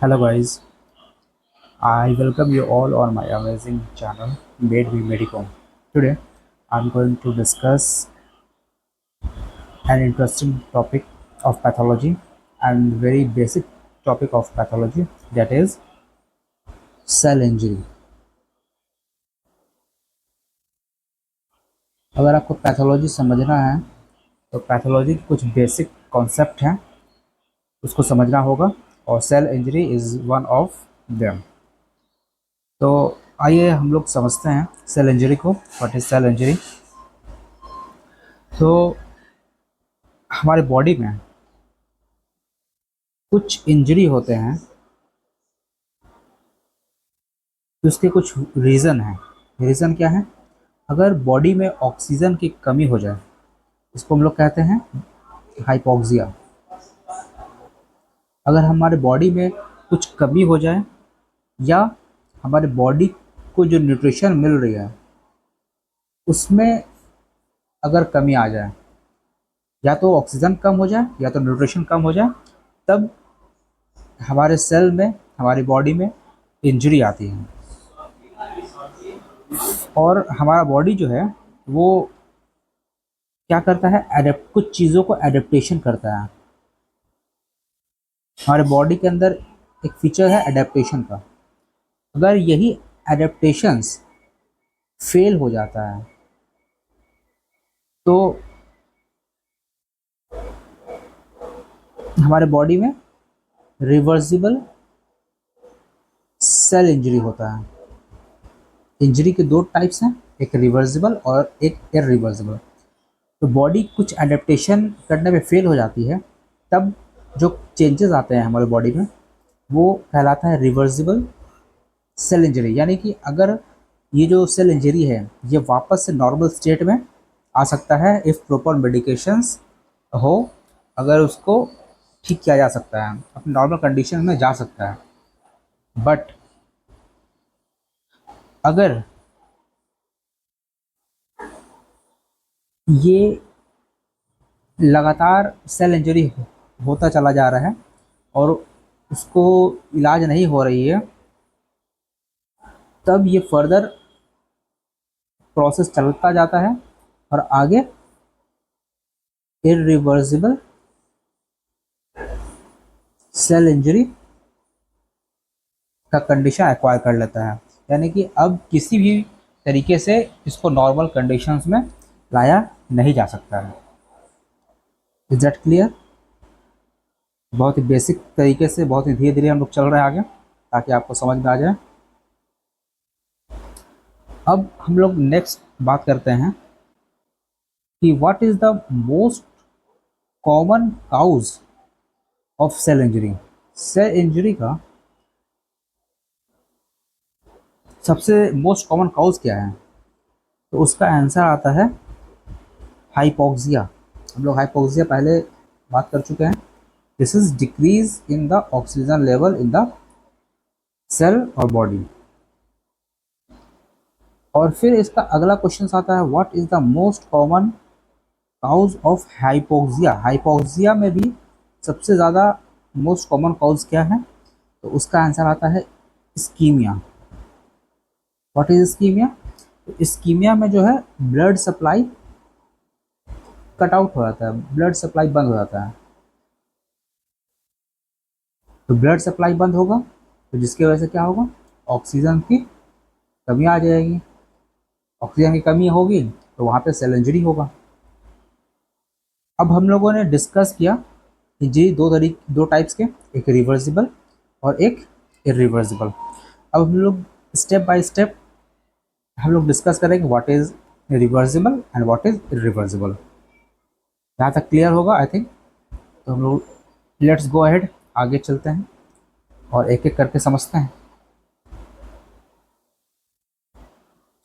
Hello guys, I welcome you all on my amazing channel Made Me Medicom. Today I'm going to discuss an interesting topic of pathology and very basic topic of pathology, that is cell injury. अगर आपको pathology समझना है तो pathology के कुछ basic concept हैं, उसको समझना होगा और cell injury is one of them. तो आइए हम लोग समझते हैं सेल इंजरी को। What is cell injury? तो हमारे बॉडी में कुछ इंजरी होते हैं तो उसके कुछ रीज़न हैं। रीज़न क्या है? अगर बॉडी में ऑक्सीजन की कमी हो जाए, इसको हम लोग कहते हैं हाइपोक्सिया। अगर हमारे बॉडी में कुछ कमी हो जाए या हमारे बॉडी को जो न्यूट्रिशन मिल रही है उसमें अगर कमी आ जाए, या तो ऑक्सीजन कम हो जाए या तो न्यूट्रिशन कम हो जाए, तब हमारे सेल में, हमारी बॉडी में इंजरी आती है। और हमारा बॉडी जो है वो क्या करता है, एडेप्ट कुछ चीज़ों को एडेप्टेशन करता है। हमारे बॉडी के अंदर एक फीचर है एडेप्टेशन का। अगर यही एडेप्टेशंस फेल हो जाता है तो हमारे बॉडी में रिवर्सिबल सेल इंजरी होता है। इंजरी के दो टाइप्स हैं, एक रिवर्सिबल और एक इरिवर्सिबल। तो बॉडी कुछ एडेप्टेशन करने में फेल हो जाती है, तब जो चेंजेस आते हैं हमारे बॉडी में वो कहलाता है रिवर्सिबल सेल इंजरी। यानी कि अगर ये जो सेल इंजरी है ये वापस से नॉर्मल स्टेट में आ सकता है इफ़ प्रॉपर मेडिकेशंस हो, अगर उसको ठीक किया जा सकता है, अपने नॉर्मल कंडीशन में जा सकता है। बट अगर ये लगातार सेल इंजरी होता चला जा रहा है और उसको इलाज नहीं हो रही है, तब ये फर्दर प्रोसेस चलता जाता है और आगे इरिवर्सिबल सेल इंजरी का कंडीशन एक्वायर कर लेता है। यानी कि अब किसी भी तरीके से इसको नॉर्मल कंडीशंस में लाया नहीं जा सकता है। Is that clear? बहुत ही बेसिक तरीके से, बहुत ही धीरे धीरे हम लोग चल रहे हैं आगे ताकि आपको समझ में आ जाए। अब हम लोग नेक्स्ट बात करते हैं कि what is the most common cause of cell injury. Cell injury का सबसे मोस्ट कॉमन काउज क्या है? तो उसका आंसर आता है हाइपोक्सिया। हम लोग हाइपोक्सिया पहले बात कर चुके हैं। This is decrease in the oxygen level in the cell और बॉडी। और फिर इसका अगला क्वेश्चन आता है, what is the most common cause of hypoxia. Hypoxia में भी सबसे ज़्यादा मोस्ट कॉमन काउज क्या है? तो उसका आंसर आता है इस्कीमिया। What is ischaemia? तो इस्कीमिया में जो है ब्लड सप्लाई कट आउट हो जाता है, ब्लड सप्लाई बंद हो जाता है। तो ब्लड सप्लाई बंद होगा तो जिसकी वजह से क्या होगा, ऑक्सीजन की कमी आ जाएगी। ऑक्सीजन की कमी होगी तो वहाँ पे सेल इंजरी होगा। अब हम लोगों ने डिस्कस किया इंजरी दो टाइप्स के, एक रिवर्सिबल और एक इरिवर्सिबल। अब हम लोग स्टेप बाय स्टेप हम लोग डिस्कस करेंगे what is reversible and what is irreversible. जहाँ तक क्लियर होगा आई थिंक, तो हम लोग लेट्स गो अहेड, आगे चलते हैं और एक एक करके समझते हैं।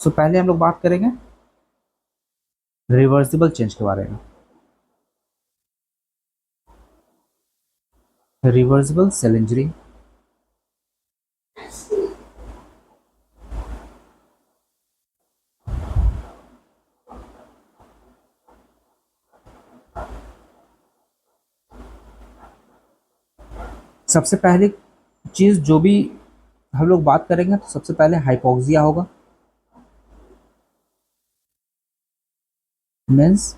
सो पहले हम लोग बात करेंगे रिवर्सिबल चेंज के बारे में। रिवर्सिबल सेल इंजरी सबसे पहली चीज़ जो भी हम लोग बात करेंगे तो सबसे पहले हाइपोक्सिया होगा, मीन्स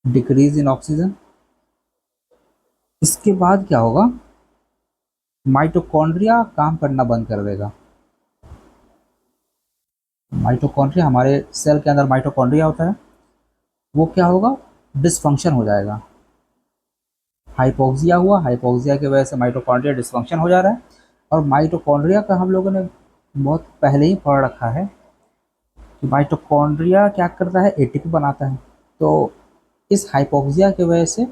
डिक्रीज इन ऑक्सीजन। इसके बाद क्या होगा, माइटोकॉन्ड्रिया काम करना बंद कर देगा। माइटोकॉन्ड्रिया, हमारे सेल के अंदर माइटोकॉन्ड्रिया होता है, वो क्या होगा, डिसफंक्शन हो जाएगा। हाइपोक्सिया हुआ, हाइपोक्सिया की वजह से माइटोकॉन्ड्रिया डिसफंक्शन हो जा रहा है। और माइटोकॉन्ड्रिया का हम लोगों ने बहुत पहले ही पढ़ रखा है कि माइटोकॉन्ड्रिया क्या करता है, एटीपी बनाता है। तो इस हाइपोक्सिया की वजह से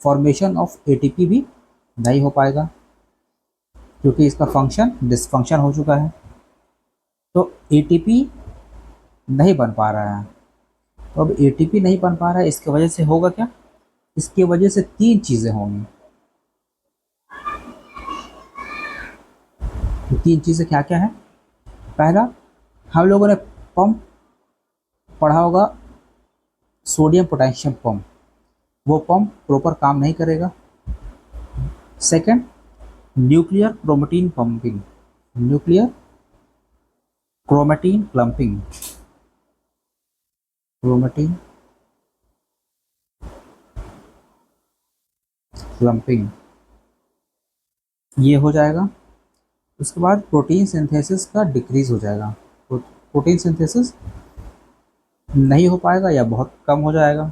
फॉर्मेशन ऑफ एटीपी भी नहीं हो पाएगा, क्योंकि इसका फंक्शन डिसफंक्शन हो चुका है। तो एटीपी नहीं बन पा रहा है। तो अब एटीपी नहीं बन पा रहा है, इसकी वजह से होगा क्या, इसकी वजह से तीन चीज़ें होंगी। तो तीन चीज़ें क्या क्या है, पहला, हम लोगों ने पंप पढ़ा होगा, सोडियम पोटेशियम पंप, वो पंप प्रॉपर काम नहीं करेगा। Second, nuclear chromatin pumping, nuclear chromatin clumping, chromatin clumping, ये हो जाएगा। उसके बाद प्रोटीन सिंथेसिस का डिक्रीज हो जाएगा, प्रोटीन सिंथेसिस नहीं हो पाएगा या बहुत कम हो जाएगा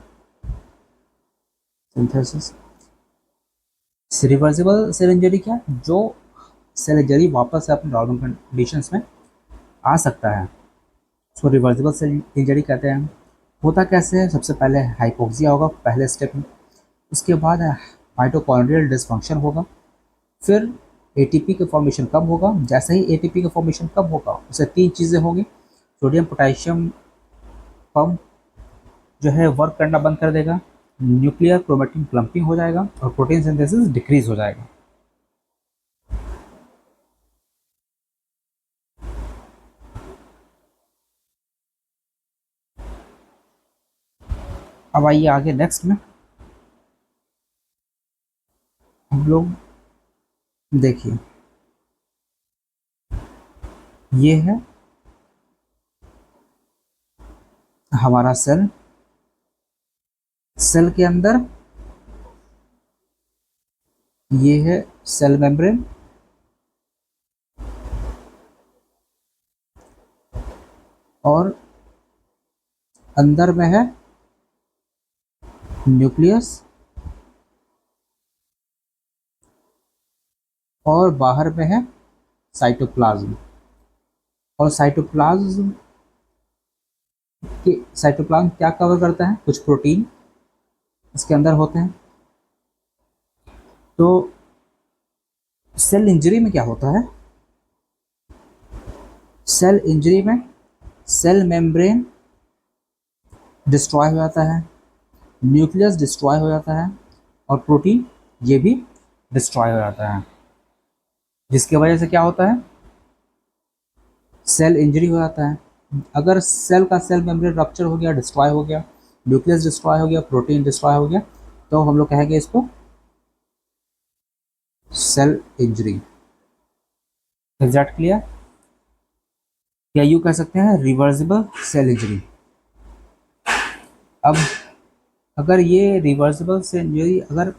सिंथेसिस। रिवर्सिबल सेल इंजरी क्या, जो सेल इंजरी वापस से अपने नॉर्मल कंडीशंस में आ सकता है, उसको रिवर्सिबल सेल इंजरी कहते हैं। होता कैसे है, सबसे पहले हाइपोक्सिया होगा पहले स्टेप में, उसके बाद माइटोकॉन्ड्रियल डिसफंक्शन होगा, फिर एटीपी का फॉर्मेशन कम होगा। जैसे ही एटीपी का फॉर्मेशन कम होगा, उससे तीन चीज़ें होंगी, सोडियम पोटेशियम पंप जो है वर्क करना बंद कर देगा, न्यूक्लियर क्रोमेटिन क्लम्पिंग हो जाएगा, और प्रोटीन सिंथेसिस डिक्रीज हो जाएगा। अब आइए आगे नेक्स्ट में, हम लोग देखिए, ये है हमारा सेल, सेल के अंदर ये है सेल मेम्ब्रेन, और अंदर में है न्यूक्लियस, और बाहर में है साइटोप्लाज्म। और साइटोप्लाज्म साइटोप्लाज्म क्या कवर करता है, कुछ प्रोटीन इसके अंदर होते हैं। तो सेल इंजरी में क्या होता है, सेल इंजरी में सेल मेम्ब्रेन डिस्ट्रॉय हो जाता है, न्यूक्लियस डिस्ट्रॉय हो जाता है, और प्रोटीन ये भी डिस्ट्रॉय हो जाता है, जिसकी वजह से क्या होता है, सेल इंजरी हो जाता है। अगर सेल का सेल मेम्ब्रेन रप्चर हो गया, डिस्ट्रॉय हो गया, न्यूक्लियस डिस्ट्रॉय हो गया, प्रोटीन डिस्ट्रॉय हो गया, तो हम लोग कहेंगे इसको cell injury. Is that clear, या यूँ कह सकते हैं रिवर्सिबल सेल इंजरी। अब अगर ये रिवर्सिबल सेल इंजरी अगर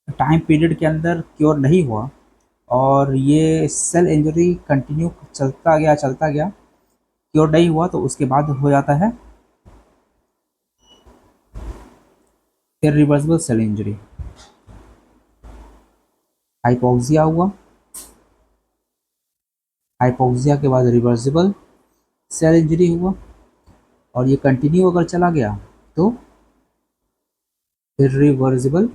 टाइम पीरियड के अंदर क्योर नहीं हुआ, और ये सेल इंजरी कंटिन्यू चलता गया, क्योर नहीं हुआ, तो उसके बाद हो जाता है इरिवर्सिबल सेल इंजरी। हाइपोक्सिया हुआ, हाइपोक्सिया के बाद रिवर्सिबल सेल इंजरी हुआ, और ये कंटिन्यू अगर चला गया तो इरिवर्सिबल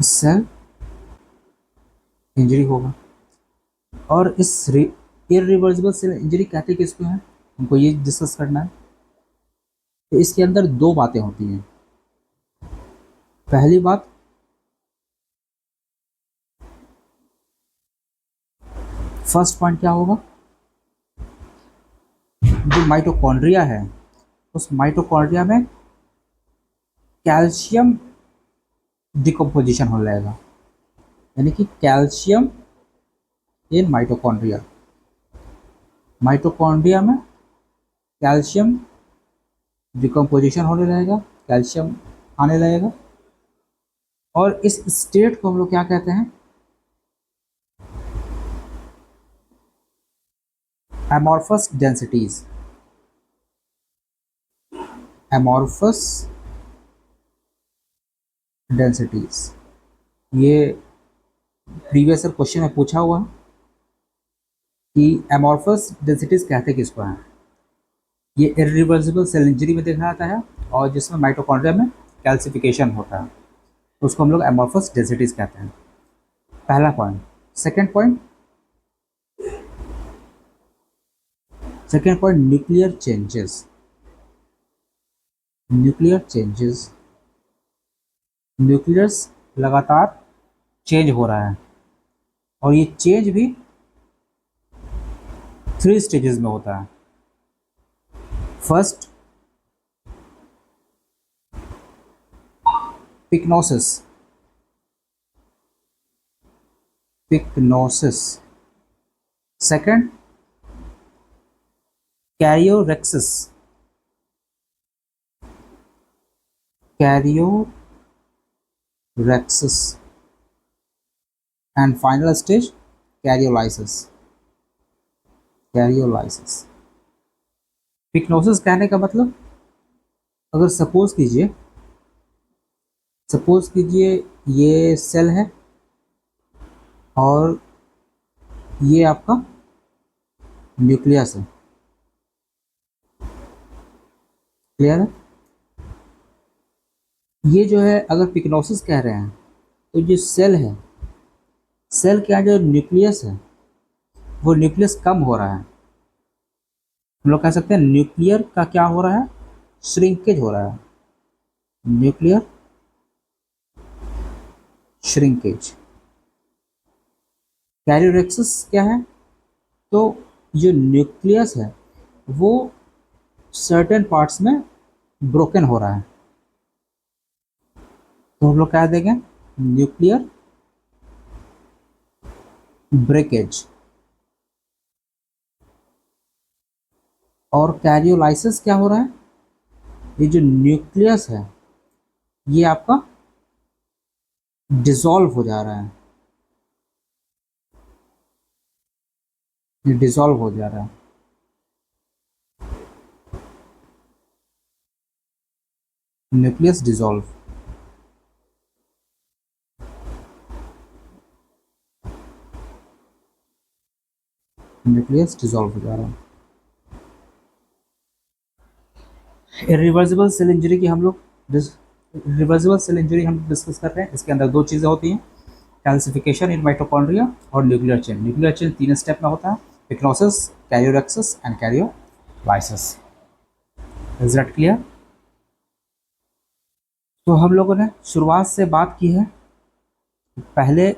सेल इंजरी होगा। और इस इरिवर्सिबल सेल इंजरी कहते किसको है, हमको ये डिस्कस करना है। तो इसके अंदर दो बातें होती हैं। पहली बात, फर्स्ट पॉइंट क्या होगा, जो माइटोकॉन्ड्रिया है, उस माइटोकॉन्ड्रिया में कैल्शियम डिकम्पोजिशन हो जाएगा। यानी कि कैल्शियम इन माइटोकॉन्ड्रिया, माइटोकॉन्ड्रिया में कैल्शियम डिकम्पोजिशन होने लगेगा, कैल्शियम आने लगेगा, और इस स्टेट को हम लोग क्या कहते हैं, एमॉर्फस डेंसिटीज, एमॉर्फस डेंसिटीज। ये प्रीवियस ईयर क्वेश्चन में पूछा हुआ है कि एमॉर्फस डेंसिटीज कहते किसको हैं। ये इरिवर्सिबल सेल इंजरी में देखा जाता है और जिसमें माइटोकॉन्ड्रिया में कैल्सिफिकेशन होता है, तो उसको हम लोग एमॉर्फस डेंसिटीज कहते हैं। पहला point. Second point, nuclear changes, nuclear changes, nucleus लगातार चेंज हो रहा है और ये चेंज भी 3 स्टेजेस में होता है। First, pyknosis, pyknosis. Second, karyorrhexis, karyorrhexis. And final stage, karyolysis, karyolysis. Pyknosis कहने का मतलब, अगर सपोज कीजिए ये सेल है और ये आपका न्यूक्लियस है, क्लियर है। ये जो है अगर पिक्नोसिस कह रहे हैं तो जो सेल है, सेल का जो न्यूक्लियस है वो न्यूक्लियस कम हो रहा है। हम लोग कह सकते हैं न्यूक्लियर का क्या हो रहा है, श्रिंकेज हो रहा है, न्यूक्लियर श्रिंकेज। कैरियोरेक्सिस क्या है, तो जो न्यूक्लियस है वो सर्टेन पार्ट्स में ब्रोकन हो रहा है, तो हम लोग क्या देंगे, न्यूक्लियर ब्रेकेज। और कैरियोलाइसिस क्या हो रहा है, ये जो न्यूक्लियस है ये आपका डिसॉल्व हो जा रहा है, ये डिसॉल्व हो जा रहा है। न्यूक्लियस डिसॉल्व, न्यूक्लियस डिसॉल्व हो जा रहा है। इरिवर्सिबल सेल इंजरी की हम लोग रिवर्सिबल सेल इंजरी हम डिस्कस कर रहे हैं। इसके अंदर 2 चीज़ें होती हैं, कैल्सिफिकेशन इन माइटोकॉन्ड्रिया और nuclear chain. Nuclear chain 3 step में होता है, pyknosis, karyorrhexis and karyolysis. Is that clear. तो हम लोगों ने शुरुआत से बात की है, पहले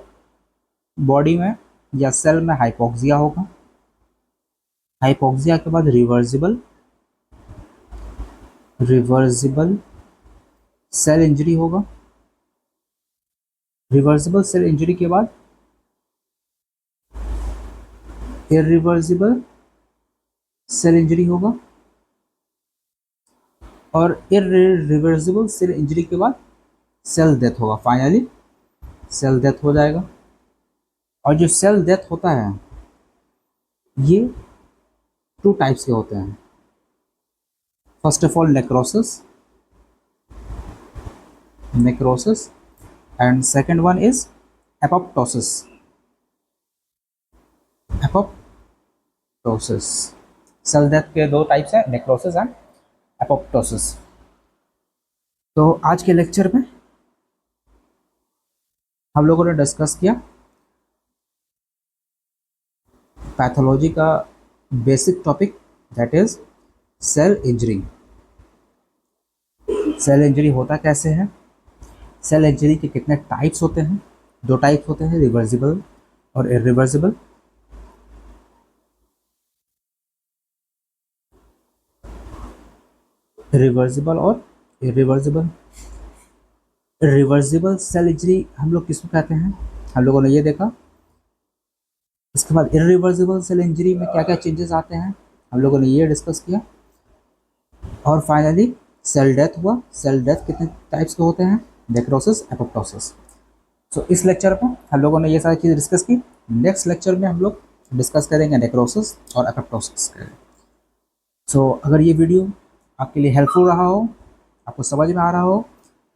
बॉडी में या सेल में हाइपोक्सिया होगा, हाइपोक्सिया के बाद रिवर्सिबल सेल इंजरी होगा, रिवर्सिबल सेल इंजरी के बाद इरिवर्सिबल सेल इंजरी होगा, और इरिवर्सिबल सेल इंजरी के बाद सेल डेथ होगा। फाइनली सेल डेथ हो जाएगा। और जो सेल डेथ होता है ये 2 टाइप्स के होते हैं। First of all necrosis and second one is apoptosis, apoptosis. Cell death के 2 टाइप्स हैं, नेक्रोसिस एंड एपोप्टोसिस। तो आज के लेक्चर में हम लोगों ने डिस्कस किया पैथोलॉजी का basic topic, that is cell injury. Cell injury होता कैसे है, सेल इंजरी के कितने टाइप्स होते हैं, 2 टाइप्स होते हैं, रिवर्सिबल और इरिवर्सिबल। रिवर्सिबल और इरिवर्सिबल। रिवर्सिबल सेल इंजरी हम लोग किसको कहते हैं, हम लोगों ने ये देखा। इसके बाद इरिवर्सिबल सेल इंजरी में क्या क्या चेंजेस आते हैं हम लोगों ने ये डिस्कस किया। और फाइनली सेल डेथ हुआ। सेल डेथ कितने टाइप्स के होते हैं, नेक्रोसिस, एपोप्टोसिस। सो इस लेक्चर में हम लोगों ने ये सारी चीज़ डिस्कस की। नेक्स्ट लेक्चर में हम लोग डिस्कस करेंगे नेक्रोसिस और एपोप्टोसिस। सो अगर ये वीडियो आपके लिए हेल्पफुल रहा हो, आपको समझ में आ रहा हो,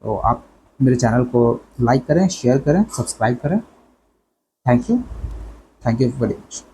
तो आप मेरे चैनल को लाइक करें, शेयर करें, सब्सक्राइब करें। Thank you very much.